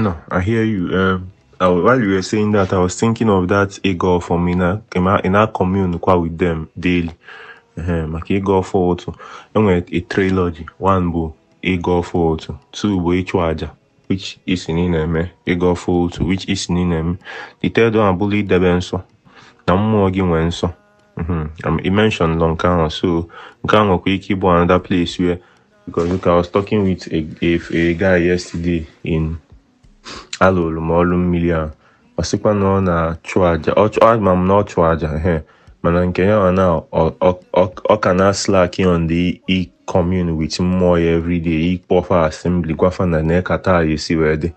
No, I hear you. While you were saying that, I was thinking of that Igor from in our commune with them daily. Maka Igor for otu. Enwere a trilogy. One bụ Igor for otu. Two bụ ịchụ aja, which is in eme. Igor for otu, which is in eme. The third one bụ idebe nsọ. Na mmụọ gị nwee nsọ. He mentioned nke ahụ, so nke ahụ nwekwa ike ịbụ another place where, because look, I was talking with a guy yesterday in alụlụ m ọrụ mmiri a, ọ sịkwa na ọ na-achụ aja, ma m na ọ chụ aja, mana nke ya na ọ ka na slack on the commune with mmụọ ya everyday, ịkpọfa assembly gwafa na nekata ya esi wee dị.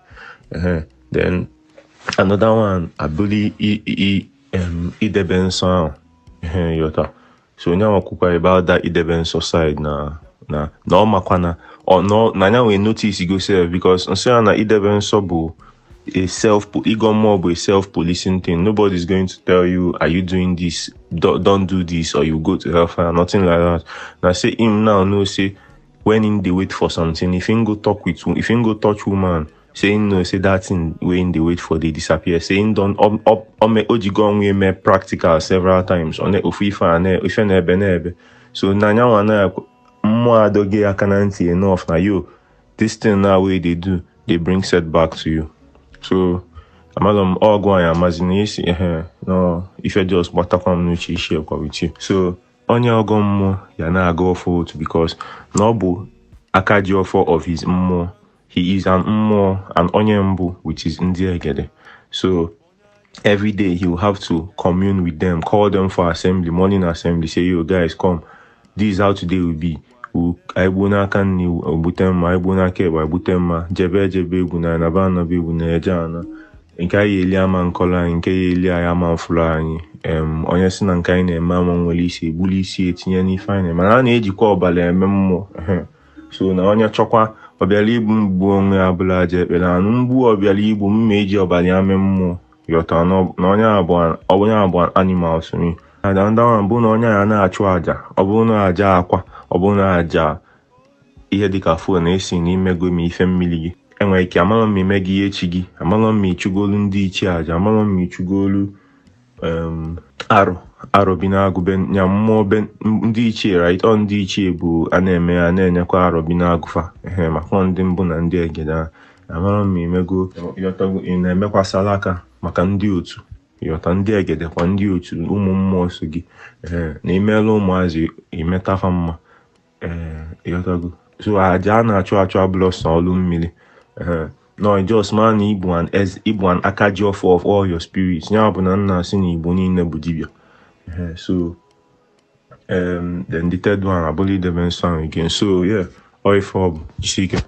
Then another one abụli idebe nsọ ahụ, yọta. So onye akwụkwọ about that idebe nsọ side na ọ makwa na nya wee notice go self, because nsọ ya na idebe nsọ bụ Igoo Mmuo bụ a self-policing thing. Nobody's going to tell you, are you doing this? Don't do this, or you go to hellfire. Nothing like that. Now say him now know say when in the wait for something, if him go touch woman, saying no, say that thing when they wait for they disappear. Saying don't ojigo we me practical several times on ofifa and ife nebe. So nanya wana mmụọ adoge akananti enough na yo. This thing now way they do, they bring setback to you. So amalom all go and imagine no if you just watakwa nuchi share with you. So onye Igoo Mmuo ya na go forward, because no bu akajiofo of his Mmuo. He is an Mmuo, an onye mbu, which is Ndiegede. So every day he will have to commune with them, call them for assembly, morning assembly, say, yo guys, come, this is how today will be. Aibuna kan ni butemma, aibuna keba, butemma, jebe buna, nabana buna, ejana. Nke yeli ama nkola, nke yeli ama fula anyị. Onye si na nke anyị na-eme ama nwere isi, ebuli isi etinye n'ife anyị. Mana a na-ejikwa ọbala eme mmụọ. So na onye chọkwa ọbịala igbu mgbu onwe abụla aja ekpere, anụ mgbu ọbịala igbu mma eji ọbala ame mmụọ. Yọta na onye abụọ animals mi. Ada ndawa mbụ na onye ya na-achụ aja, ọ bụrụ na aja akwa, ọ bụrụ na aja ihe dịka fon na-esi n'imego m ife mmiri gị. Enwere ike amalọ m ime gị echi gị, amalọ m ịchụgolu ndị ichie aja, amalọ m ịchụgolu arọ bi na-agụ ya mmụọ ndị ichie, right? Ọ ndị ichie bụ a na-enyekwa arọ bi na-agụfa maka ndị mbụ na ndị egede a. Amalọ m imego ị na-emekwasala aka maka ndị otu, yọta ndị egede kwa ndị otu ụmụ mmụọ so gị na imeela ụmụazị imetafa mma, yọtago. So aja a na-achụ abụlọ sọ ọlụ mmiri. No, just man, Igbo an akajiofo of all your spirits. Nya bụ na nna si na Igbo niile bụ dibịa. So then the third one, I believe the best song again. So yeah, oifob jisike.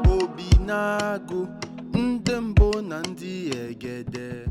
Obi na-agụ ndị mbụ na ndị egede.